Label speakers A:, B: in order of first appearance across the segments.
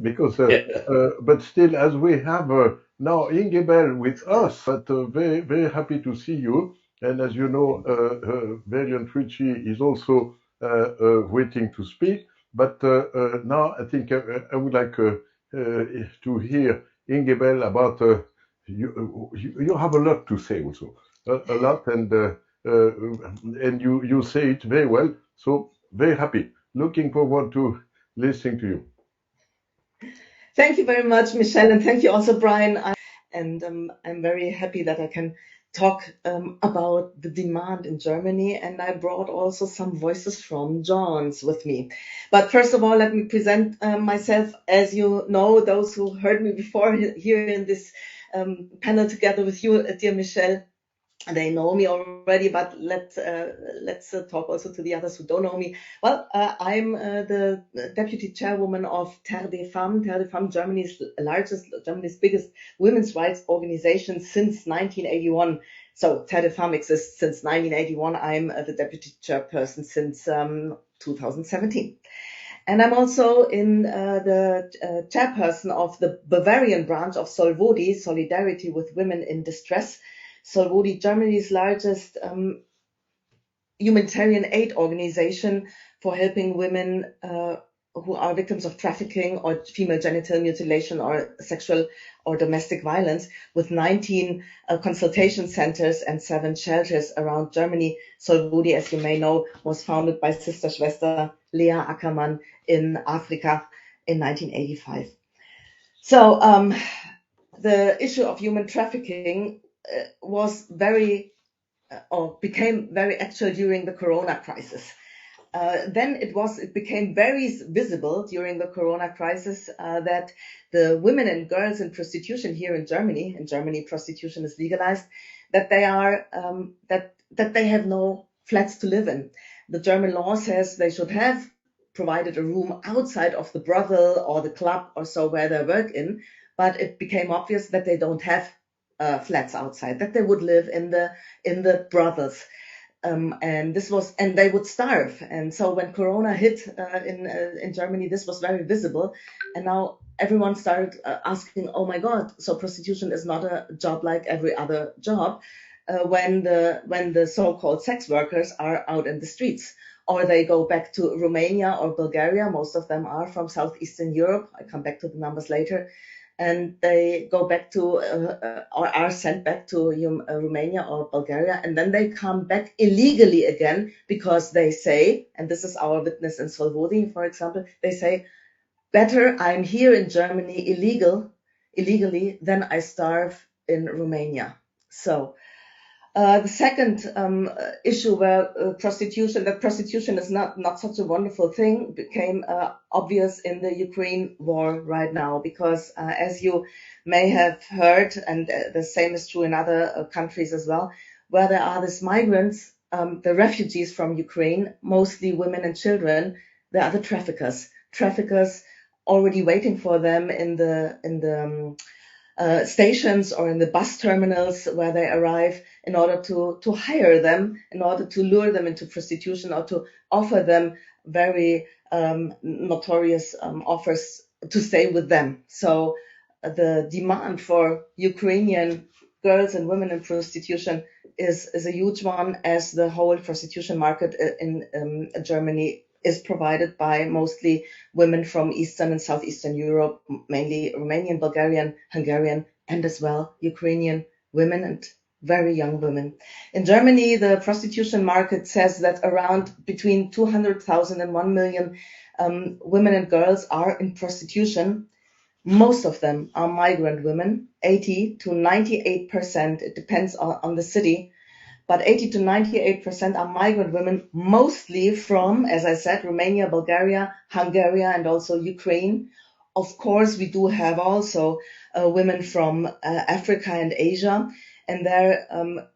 A: because
B: Yeah.
A: but still, as we have now Inge with us, but very very happy to see you. And as you know, Variant Ricci is also waiting to speak. But now I think I would like to hear Inge about you have a lot to say also, a lot, uh, and you say it very well. So very happy, looking forward to listening to you.
C: Thank you very much, Michelle, and thank you also, Brian. And I'm very happy that I can talk about the demand in Germany. And I brought also some voices from John's with me. But first of all, let me present myself. As you know, those who heard me before here in this panel together with you, dear Michelle, they know me already, but let's talk also to the others who don't know me. Well, I'm the deputy chairwoman of Terre des Femmes. Terre des Femmes, Germany's biggest women's rights organization since 1981. So Terre des Femmes exists since 1981. I'm the deputy chairperson since 2017. And I'm also in the chairperson of the Bavarian branch of Solvodi, Solidarity with Women in Distress. Solvodi, Germany's largest humanitarian aid organization for helping women who are victims of trafficking or female genital mutilation or sexual or domestic violence, with 19 consultation centers and 7 shelters around Germany. Solvodi, as you may know, was founded by Sister Schwester Lea Ackermann in Africa in 1985. So the issue of human trafficking was very or became very actual during the Corona crisis. Then it became very visible during the Corona crisis that the women and girls in prostitution here in Germany prostitution is legalized, that they are that they have no flats to live in. The German law says they should have provided a room outside of the brothel or the club or so where they work in, but it became obvious that they don't have flats outside, that they would live in the brothels. And they would starve. And so when Corona hit in Germany, this was very visible. And now everyone started asking, oh my God, so prostitution is not a job like every other job when the so-called sex workers are out in the streets. Or they go back to Romania or Bulgaria. Most of them are from Southeastern Europe. I come back to the numbers later. And they go back to or are sent back to Romania or Bulgaria, and then they come back illegally again because they say, and this is our witness in Solvodi, for example, they say, better I'm here in Germany illegally than I starve in Romania. So the second issue where prostitution is not such a wonderful thing became obvious in the Ukraine war right now, because as you may have heard, and the same is true in other countries as well, where there are these migrants, the refugees from Ukraine, mostly women and children, there are the traffickers already waiting for them in the stations or in the bus terminals where they arrive, in order to hire them, in order to lure them into prostitution, or to offer them very notorious offers to stay with them. So the demand for Ukrainian girls and women in prostitution is a huge one, as the whole prostitution market in Germany is provided by mostly women from Eastern and Southeastern Europe, mainly Romanian, Bulgarian, Hungarian, and as well Ukrainian women and very young women. In Germany, the prostitution market says that around between 200,000 and 1 million women and girls are in prostitution. Most of them are migrant women, 80 to 98%. It depends on the city. But 80 to 98% are migrant women, mostly from, as I said, Romania, Bulgaria, Hungary, and also Ukraine. Of course, we do have also women from Africa and Asia. And there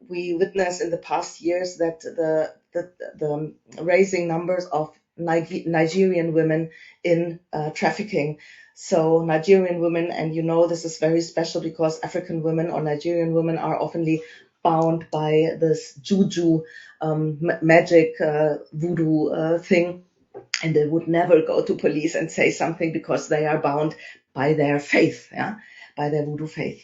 C: we witnessed in the past years that the raising numbers of Nigerian women in trafficking. So Nigerian women, and you know this is very special because African women or Nigerian women are oftenly bound by this juju magic voodoo thing, and they would never go to police and say something because they are bound by their faith, by their voodoo faith.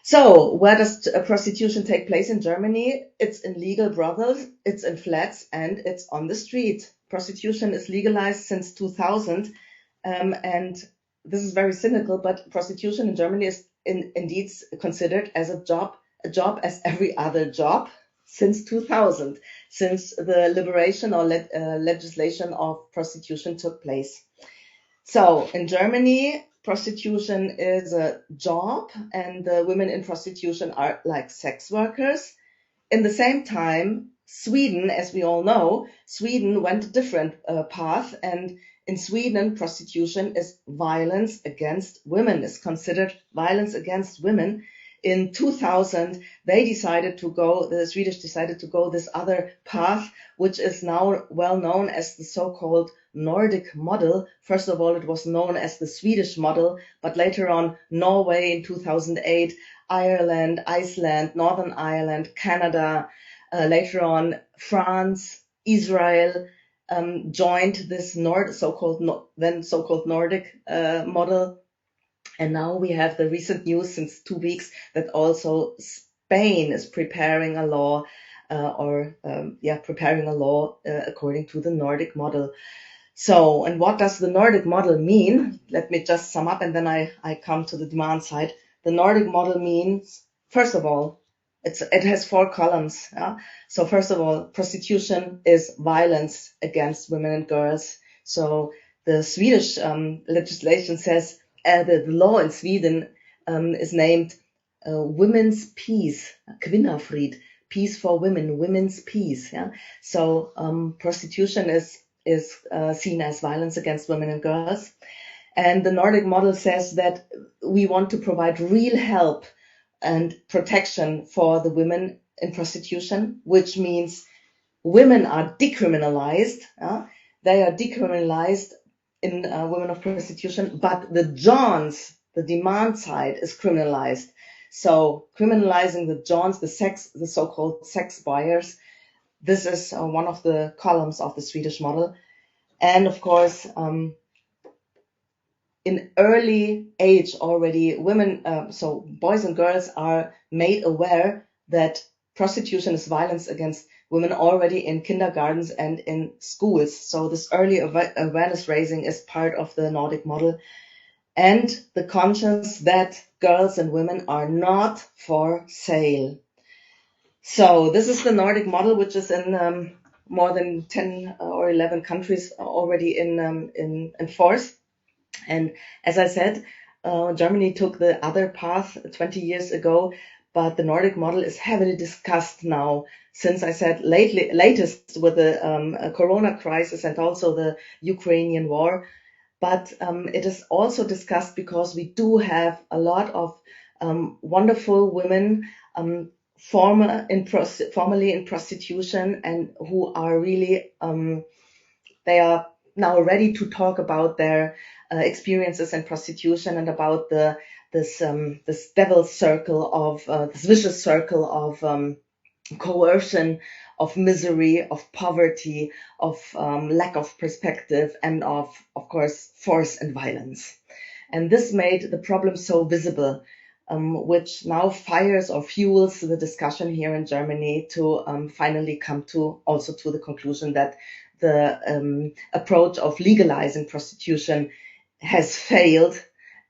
C: So where does prostitution take place in Germany? It's in legal brothels, it's in flats, and it's on the street. Prostitution is legalized since 2000, and this is very cynical, but prostitution in Germany is indeed considered as a job as every other job since 2000, since the liberation or legislation of prostitution took place. So in Germany, prostitution is a job, and the women in prostitution are like sex workers. In the same time, Sweden, as we all know, Sweden went a different path, and in Sweden, prostitution is violence against women, is considered violence against women. In 2000, the Swedish decided to go this other path, which is now well known as the so-called Nordic model. First of all, it was known as the Swedish model, but later on, Norway in 2008, Ireland, Iceland, Northern Ireland, Canada, later on France, Israel joined this so-called Nordic model. And now we have the recent news since 2 weeks that also Spain is preparing a law according to the Nordic model. So, and what does the Nordic model mean? Let me just sum up, and then I come to the demand side. The Nordic model means, first of all, it has 4 columns. So first of all, prostitution is violence against women and girls. So the Swedish legislation says the law in Sweden is named Women's Peace, Kvinnafrid, peace for women, women's peace. So prostitution is seen as violence against women and girls. And the Nordic model says that we want to provide real help and protection for the women in prostitution, which means women are decriminalized. They are decriminalized in women of prostitution, but the Johns, the demand side, is criminalized. So criminalizing the Johns, the so-called sex buyers, this is one of the columns of the Swedish model. And of course, in early age already, women, so boys and girls are made aware that prostitution is violence against women already in kindergartens and in schools. So this early awareness raising is part of the Nordic model, and the conscience that girls and women are not for sale. So this is the Nordic model, which is in more than 10 or 11 countries already in force. And as I said, Germany took the other path 20 years ago, but the Nordic model is heavily discussed now, since I said latest with the corona crisis and also the Ukrainian war. But it is also discussed because we do have a lot of wonderful women formerly in prostitution, and who are really, they are now ready to talk about their experiences in prostitution and about this devil's circle of this vicious circle of coercion, of misery, of poverty, of lack of perspective, and of course force and violence. And this made the problem so visible, which now fires or fuels the discussion here in Germany to finally come to the conclusion that the approach of legalizing prostitution has failed,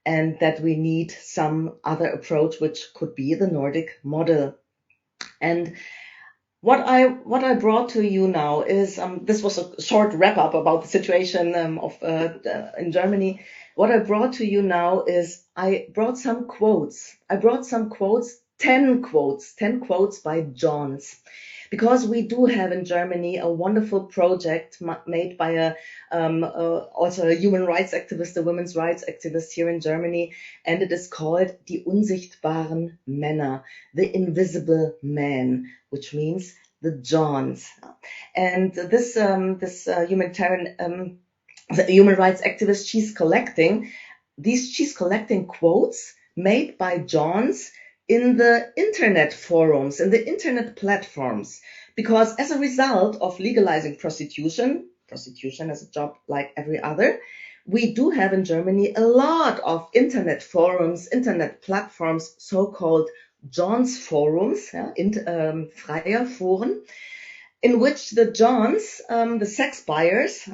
C: and that we need some other approach, which could be the Nordic model. And what I brought to you now is, this was a short wrap up about the situation in Germany. What I brought to you now is I brought some quotes. 10 quotes by Johns. Because we do have in Germany a wonderful project made by also a human rights activist, a women's rights activist here in Germany, and it is called Die unsichtbaren Männer, the invisible men, which means the Johns. And this humanitarian, the human rights activist, she's collecting quotes made by Johns in the internet forums, in the internet platforms, because as a result of legalizing prostitution prostitution as a job like every other. We do have in Germany a lot of internet forums, internet platforms, so-called Johns forums, Freier Foren, in which the Johns, the sex buyers,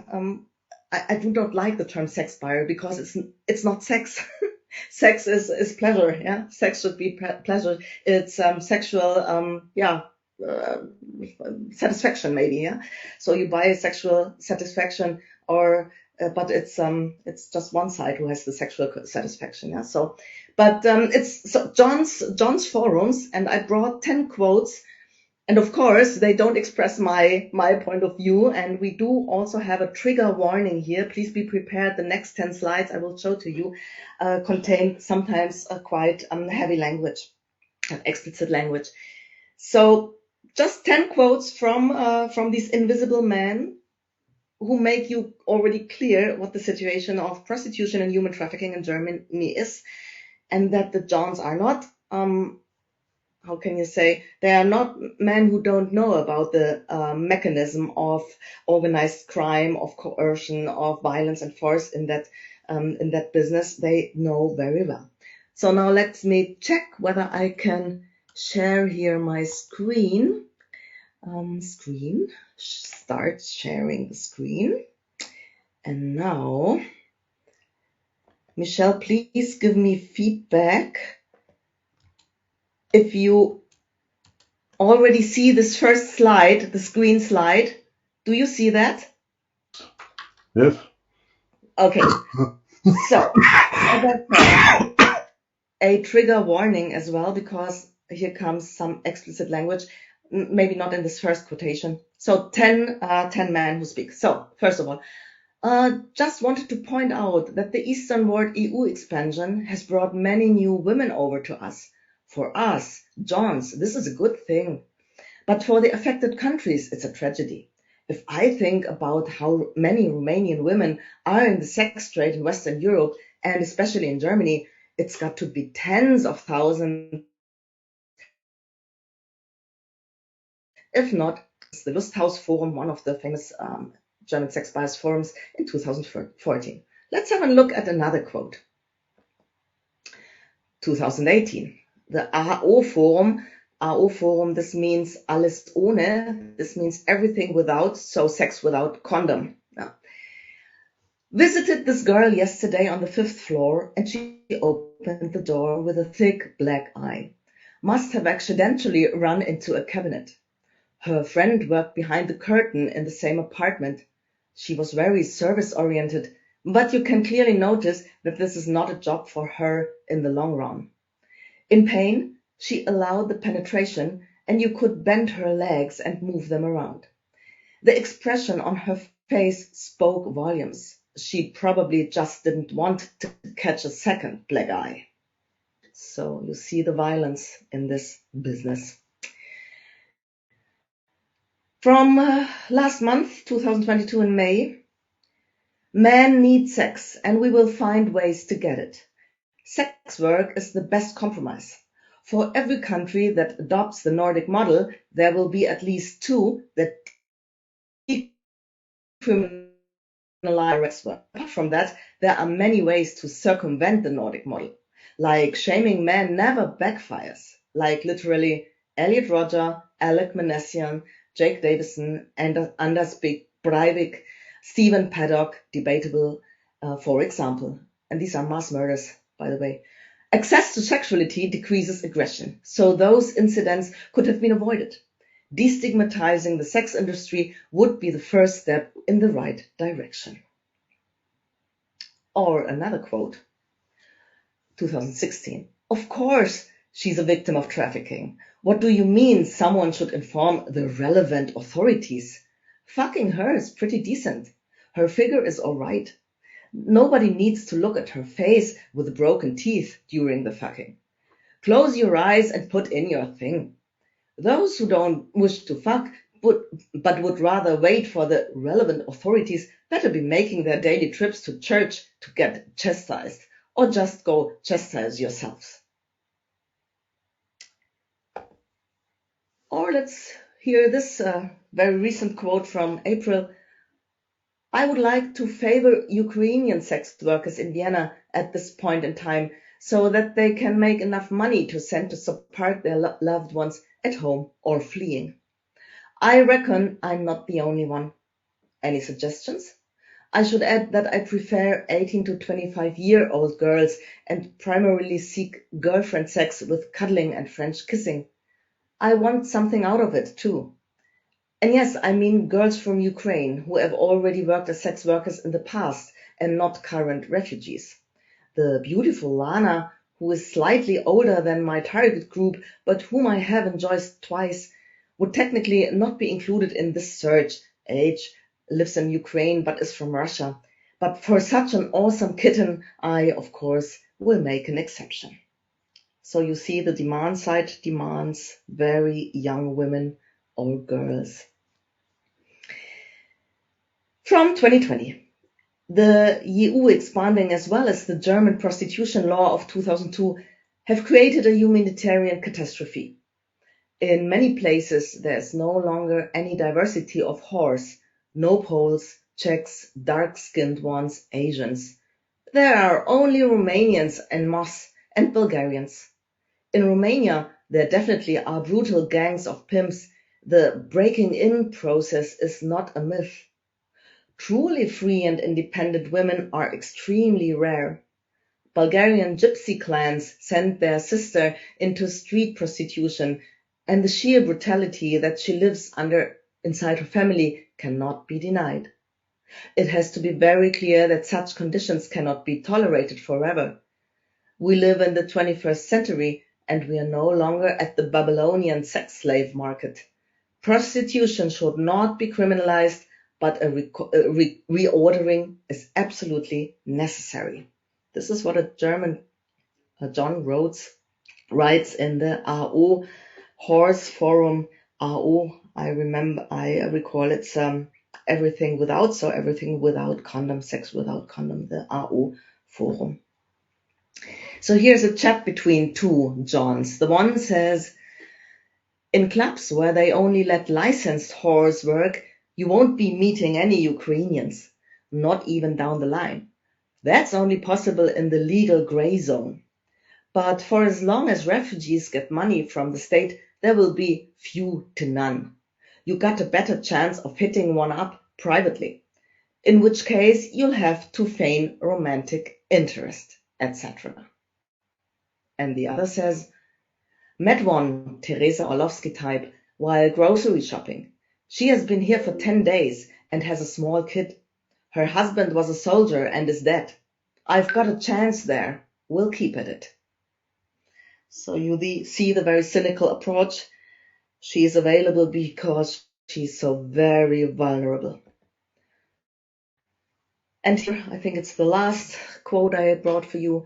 C: I do not like the term sex buyer because it's not sex. Sex is pleasure. Yeah, sex should be pleasure. It's sexual. Satisfaction maybe. Yeah, so you buy sexual satisfaction, or but it's just one side who has the sexual satisfaction. Yeah. So, but it's John's forums, and I brought 10 quotes. And of course, they don't express my point of view. And we do also have a trigger warning here. Please be prepared. The next 10 slides I will show to you contain sometimes quite heavy language, explicit language. So just 10 quotes from these invisible men who make you already clear what the situation of prostitution and human trafficking in Germany is, and that the Johns are not how can you say, they are not men who don't know about the mechanism of organized crime, of coercion, of violence and force in that business. They know very well. So now let me check whether I can share here my screen. Start sharing the screen. And now, Michel, please give me feedback if you already see this first slide, the screen slide. Do you see that?
A: Yes.
C: Okay. So, a trigger warning as well, because here comes some explicit language, maybe not in this first quotation. So 10 men who speak. So first of all, just wanted to point out that the Easternward EU expansion has brought many new women over to us. For us, Johns, this is a good thing. But for the affected countries, it's a tragedy. If I think about how many Romanian women are in the sex trade in Western Europe, and especially in Germany, it's got to be tens of thousands, if not the Lusthaus Forum, one of the famous German sex buyers forums in 2014. Let's have a look at another quote. 2018, the AO Forum, this means alles ohne, this means everything without, so sex without condom. Yeah. Visited this girl yesterday on the 5th floor, and she opened the door with a thick black eye. Must have accidentally run into a cabinet. Her friend worked behind the curtain in the same apartment. She was very service-oriented, but you can clearly notice that this is not a job for her in the long run. In pain, she allowed the penetration, and you could bend her legs and move them around. The expression on her face spoke volumes. She probably just didn't want to catch a second black eye. So you see the violence in this business. From last month, 2022 in May, men need sex, and we will find ways to get it. Sex work is the best compromise. For every country that adopts the Nordic model, there will be at least 2 that decriminalize sex work. Apart from that, there are many ways to circumvent the Nordic model. Like shaming men never backfires. Like literally Elliot Rodger, Alec Manessian, Jake Davison, and Anders Breivik, Stephen Paddock, debatable, for example. And these are mass murders, by the way. Access to sexuality decreases aggression, so those incidents could have been avoided. Destigmatizing the sex industry would be the first step in the right direction. Or another quote, 2016. Of course, she's a victim of trafficking. What do you mean someone should inform the relevant authorities? Fucking her is pretty decent. Her figure is all right. Nobody needs to look at her face with broken teeth during the fucking. Close your eyes and put in your thing. Those who don't wish to fuck but would rather wait for the relevant authorities better be making their daily trips to church to get chastised, or just go chastise yourselves. Or let's hear this very recent quote from April I would like to favor Ukrainian sex workers in Vienna at this point in time so that they can make enough money to send to support their loved ones at home or fleeing. I reckon I'm not the only one. Any suggestions? I should add that I prefer 18 to 25-year-old girls and primarily seek girlfriend sex with cuddling and French kissing. I want something out of it too. And yes, I mean girls from Ukraine who have already worked as sex workers in the past and not current refugees. The beautiful Lana, who is slightly older than my target group, but whom I have enjoyed twice, would technically not be included in this search. Age, lives in Ukraine but is from Russia. But for such an awesome kitten, I, of course, will make an exception. So you see the demand side demands very young women or girls. From 2020, the EU expanding as well as the German prostitution law of 2002 have created a humanitarian catastrophe. In many places, there is no longer any diversity of whores, no Poles, Czechs, dark-skinned ones, Asians. There are only Romanians and Moss and Bulgarians. In Romania, there definitely are brutal gangs of pimps. The breaking in process is not a myth. Truly free and independent women are extremely rare. Bulgarian gypsy clans sent their sister into street prostitution, and the sheer brutality that she lives under inside her family cannot be denied. It has to be very clear that such conditions cannot be tolerated forever. We live in the 21st century, and we are no longer at the Babylonian sex slave market. Prostitution should not be criminalized, but a reordering is absolutely necessary. This is what a German, John Rhodes, writes in the AO Horse Forum. AO, I recall it's everything without, so everything without condom, sex without condom, the AO Forum. So here's a chat between two Johns. The one says, in clubs where they only let licensed whores work, you won't be meeting any Ukrainians, not even down the line. That's only possible in the legal gray zone. But for as long as refugees get money from the state, there will be few to none. You got a better chance of hitting one up privately, in which case you'll have to feign romantic interest, etc. And the other says, met one Teresa Orlovsky type while grocery shopping. She has been here for 10 days and has a small kid. Her husband was a soldier and is dead. I've got a chance there. We'll keep at it. So you see the very cynical approach. She is available because she's so very vulnerable. And here, I think it's the last quote I had brought for you.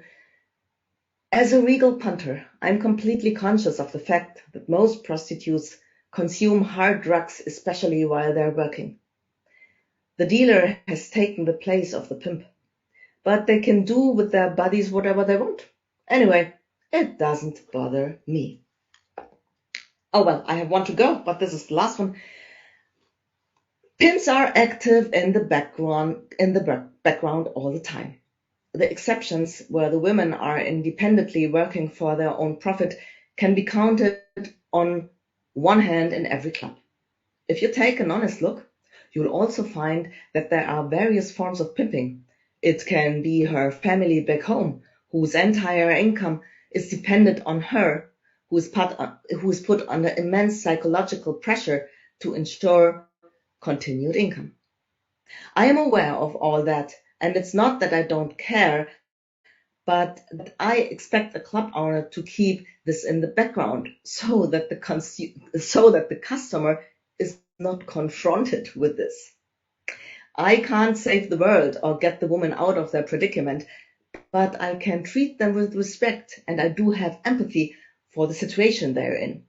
C: As a regal punter, I'm completely conscious of the fact that most prostitutes consume hard drugs, especially while they're working. The dealer has taken the place of the pimp, but they can do with their bodies whatever they want. Anyway, it doesn't bother me. Oh well, I have one to go, but this is the last one. Pimps are active in the background all the time. The exceptions, where the women are independently working for their own profit, can be counted on one hand in every club. If you take an honest look, you'll also find that there are various forms of pimping. It can be her family back home, whose entire income is dependent on her, who is put under immense psychological pressure to ensure continued income. I am aware of all that, and it's not that I don't care, but that I expect a club owner to keep this in the background so that the customer is not confronted with this. I can't save the world or get the woman out of their predicament, but I can treat them with respect, and I do have empathy for the situation they're in.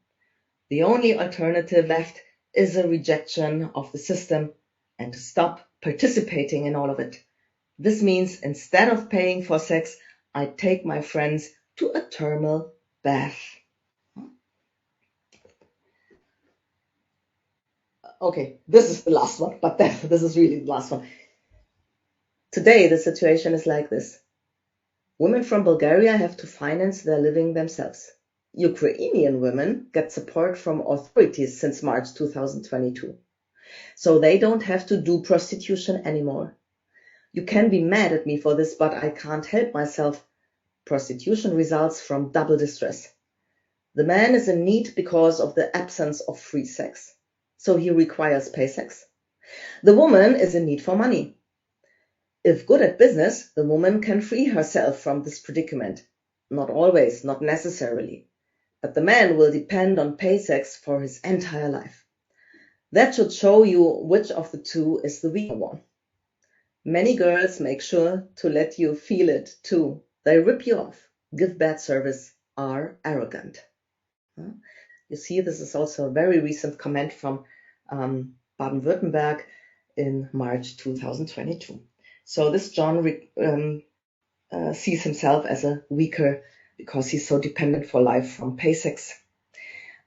C: The only alternative left is a rejection of the system and to stop participating in all of it. This means instead of paying for sex, I take my friends to a thermal bath. Okay, this is the last one, but this is really the last one. Today, the situation is like this. Women from Bulgaria have to finance their living themselves. Ukrainian women get support from authorities since March 2022. So they don't have to do prostitution anymore. You can be mad at me for this, but I can't help myself. Prostitution results from double distress. The man is in need because of the absence of free sex, so he requires pay sex. The woman is in need for money. If good at business, the woman can free herself from this predicament. Not always, not necessarily. But the man will depend on pay sex for his entire life. That should show you which of the two is the weaker one. Many girls make sure to let you feel it too. They rip you off, give bad service, are arrogant. You see, this is also a very recent comment from Baden-Württemberg in March 2022. So this John sees himself as a weaker because he's so dependent for life from pay sex.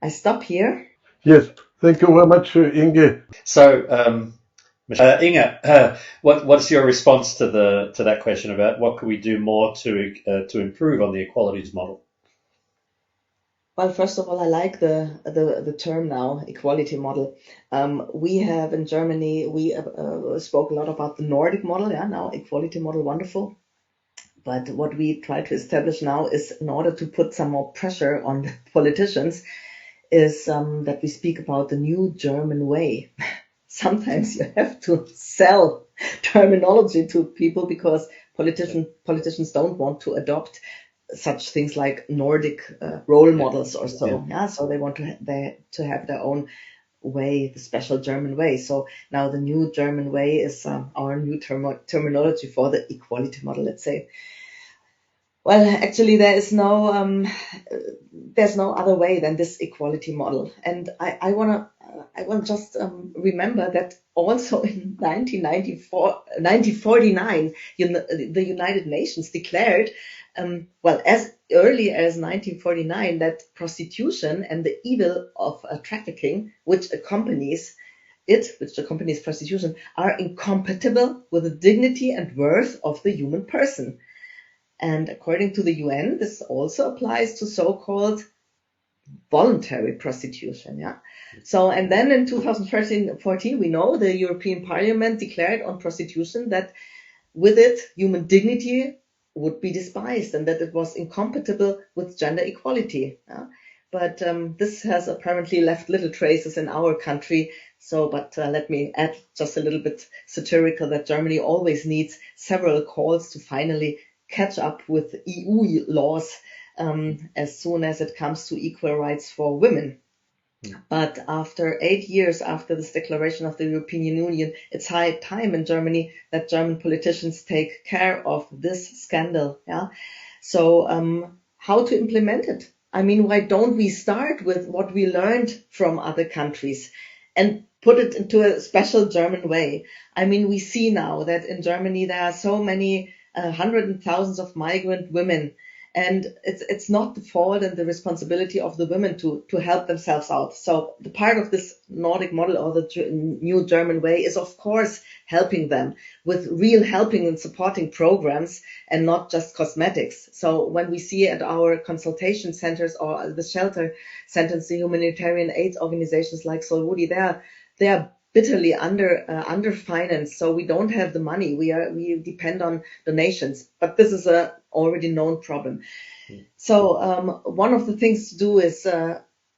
C: I stop here.
A: Yes, thank you very much, Inge.
B: So, Inge, what's your response to that question about what could we do more to improve on the equalities model?
C: Well, first of all, I like the term now, equality model. We have in Germany, we spoke a lot about the Nordic model. Yeah, now equality model, wonderful. But what we try to establish now is, in order to put some more pressure on the politicians, is that we speak about the new German way. Sometimes you have to sell terminology to people because politicians don't want to adopt such things like Nordic role models or so. Yeah, so they want to have their own way, the special German way. So now the new German way is our new terminology for the equality model, let's say. Well, actually, there's no other way than this equality model, and I want to just remember that also in 1949, the United Nations declared, well, as early as 1949, that prostitution and the evil of trafficking, which accompanies prostitution, are incompatible with the dignity and worth of the human person. And according to the UN, this also applies to so-called voluntary prostitution. Yeah. So, and then in 2013-14, we know the European Parliament declared on prostitution that with it, human dignity would be despised and that it was incompatible with gender equality. Yeah. But this has apparently left little traces in our country. So, but let me add just a little bit satirical that Germany always needs several calls to finally catch up with EU laws as soon as it comes to equal rights for women. But after 8 years after this declaration of the European Union, it's high time in Germany that German politicians take care of this scandal. Yeah. So how to implement it? I mean, why don't we start with what we learned from other countries and put it into a special German way? I mean, we see now that in Germany there are so many hundreds and thousands of migrant women, and it's not the fault and the responsibility of the women to help themselves out. So the part of this Nordic model or the new German way is, of course, helping them with real helping and supporting programs and not just cosmetics. So when we see at our consultation centers or the shelter centers, the humanitarian aid organizations like Solvudi, they are bitterly underfinanced, so we don't have the money. We depend on donations, but this is a already known problem. So one of the things to do is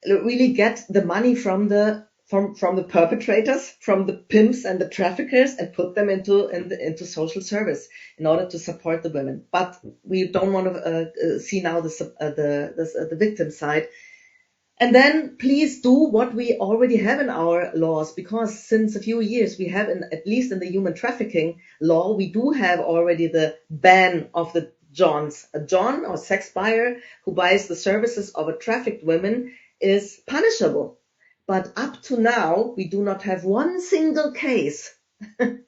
C: really get the money from the perpetrators, from the pimps and the traffickers, and put them into social service in order to support the women. But we don't want to see now the victim side. And then please do what we already have in our laws, because since a few years we have, at least in the human trafficking law, we do have already the ban of the Johns. A John or sex buyer who buys the services of a trafficked woman is punishable. But up to now, we do not have one single case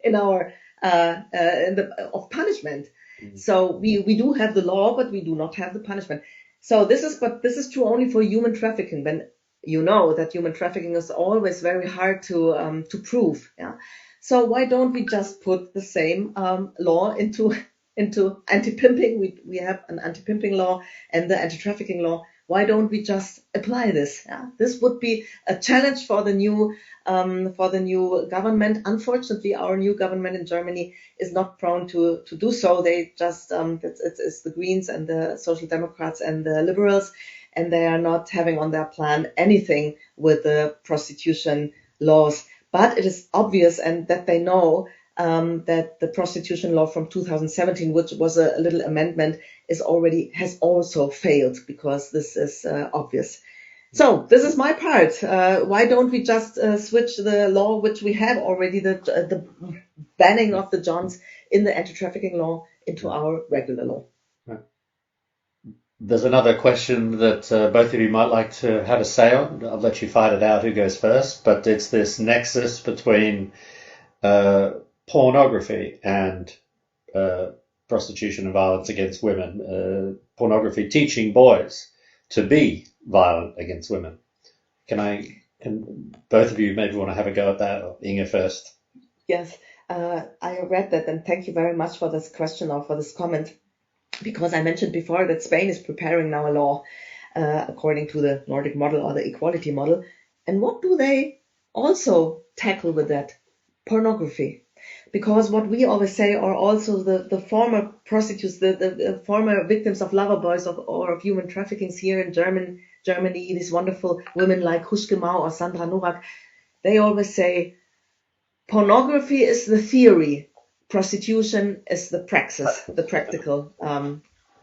C: in our of punishment. So we do have the law, but we do not have the punishment. So this is true only for human trafficking. When you know that human trafficking is always very hard to prove. Yeah. So why don't we just put the same law into anti-pimping? We have an anti-pimping law and the anti-trafficking law. Why don't we just apply this? Yeah? This would be a challenge for the new government. Unfortunately, our new government in Germany is not prone to do so. They just it's the Greens and the Social Democrats and the Liberals, and they are not having on their plan anything with the prostitution laws. But it is obvious, and that they know that the prostitution law from 2017, which was a little amendment, has also failed, because this is obvious. So this is my part. Why don't we just switch the law, which we have already, the banning of the Johns in the anti-trafficking law, into our regular law?
B: There's another question that both of you might like to have a say on. I'll let you fight it out who goes first, but it's this nexus between pornography and prostitution and violence against women. Pornography teaching boys to be violent against women. Can both of you maybe want to have a go at that? Or Inge first.
C: Yes, I read that, and thank you very much for this question or for this comment, because I mentioned before that Spain is preparing now a law according to the Nordic model or the equality model. And what do they also tackle with that? Pornography. Because what we always say are also the former prostitutes, the former victims of lover boys or of human trafficking here in Germany, these wonderful women like Huschke Mau or Sandra Novak, they always say pornography is the theory, prostitution is the praxis, the practical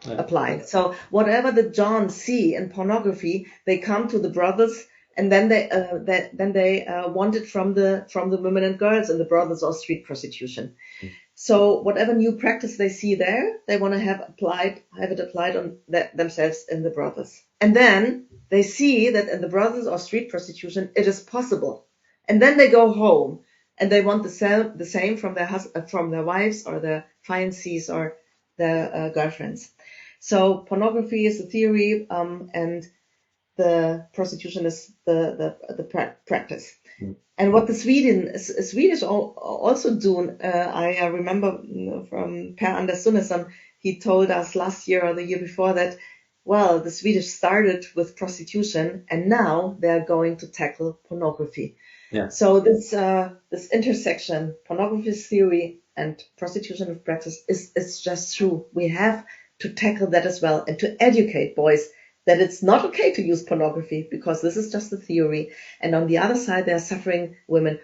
C: applied. So whatever the Johns see in pornography, they come to the brothels, and then they want it from the women and girls in the brothels or street prostitution. So whatever new practice they see there, they want to have it applied on themselves in the brothels. And then they see that in the brothels or street prostitution, it is possible. And then they go home and they want the same from their wives or their fiancés or their girlfriends. So pornography is the theory, and the prostitution is the practice. And what the Swedish also do, I remember from Per Anders Sunnesson, he told us last year or the year before that, well, the Swedish started with prostitution and now they're going to tackle pornography.
B: Yeah.
C: So this intersection, pornography theory and prostitution of practice, is just true. We have to tackle that as well, and to educate boys that it's not okay to use pornography, because this is just the theory. And on the other side, there are suffering women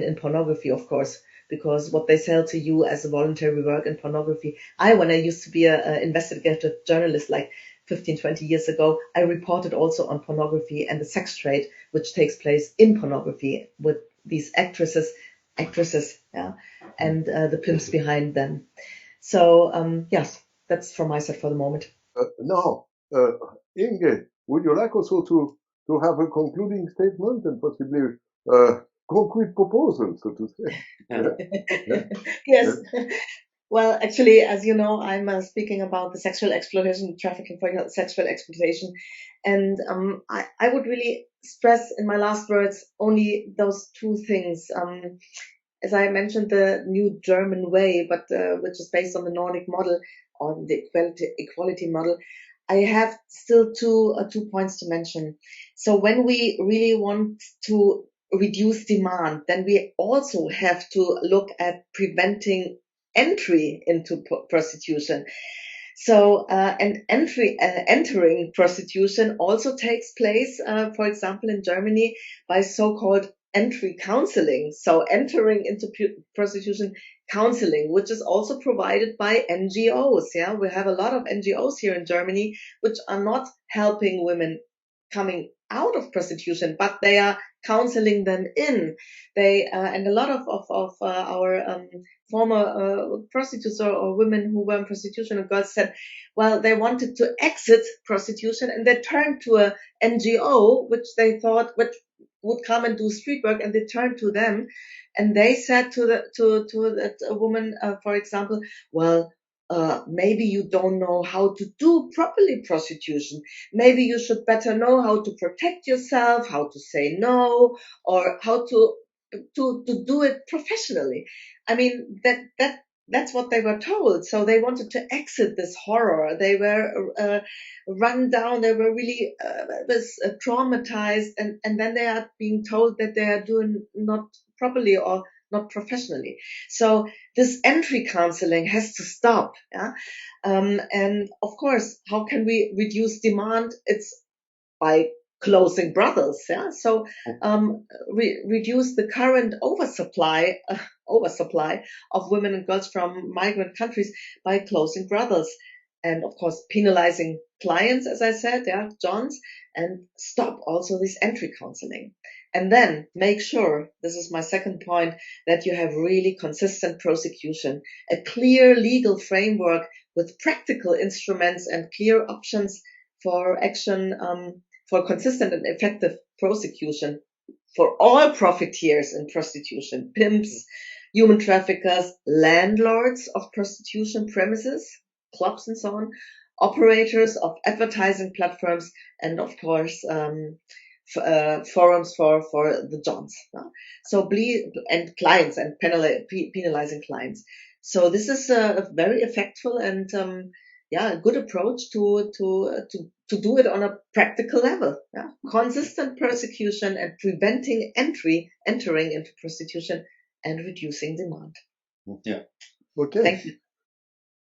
C: in pornography, of course, because what they sell to you as a voluntary work in pornography. When I used to be an investigative journalist like 15, 20 years ago, I reported also on pornography and the sex trade, which takes place in pornography with these actresses, yeah, and the pimps behind them. So, yes, that's from my side for the moment.
A: Now, Inge, would you like also to have a concluding statement and possibly concrete proposal, so to say?
C: Yes. Well, actually, as you know, I'm speaking about the sexual exploitation, trafficking for sexual exploitation. And I would really stress in my last words only those two things. As I mentioned, the new German way, but which is based on the Nordic model, on the equality model, I have still two points to mention. So when we really want to reduce demand, then we also have to look at preventing entry into prostitution. So, and entering prostitution also takes place, for example, in Germany by so-called entry counseling. So entering into prostitution counseling, which is also provided by NGOs. Yeah, we have a lot of NGOs here in Germany, which are not helping women coming out of prostitution, but they are counseling them in. And a lot of our former prostitutes or women who were in prostitution and girls said, well, they wanted to exit prostitution and they turned to a NGO, which they thought would come and do street work, and they turned to them, and they said to that woman, for example, well, maybe you don't know how to do properly prostitution. Maybe you should better know how to protect yourself, how to say no, or how to to do it professionally. I mean, that's what they were told. So they wanted to exit this horror. They were run down. They were really traumatized, and then they are being told that they are doing not properly or not professionally. So this entry counseling has to stop. Yeah? And of course, how can we reduce demand? It's by closing brothels. Yeah. So reduce the current oversupply of women and girls from migrant countries by closing brothels, and of course penalizing clients, as I said, yeah, Johns, and stop also this entry counseling. And then make sure, this is my second point, that you have really consistent prosecution, a clear legal framework with practical instruments and clear options for action, for consistent and effective prosecution for all profiteers in prostitution, pimps, human traffickers, landlords of prostitution premises, clubs and so on, operators of advertising platforms, and of course, forums for the Johns. So, and clients, and penalizing clients. So this is a very effective and a good approach to do it on a practical level. Yeah? Consistent persecution and preventing entering into prostitution and reducing demand.
B: Yeah.
A: Okay.
C: Thank you.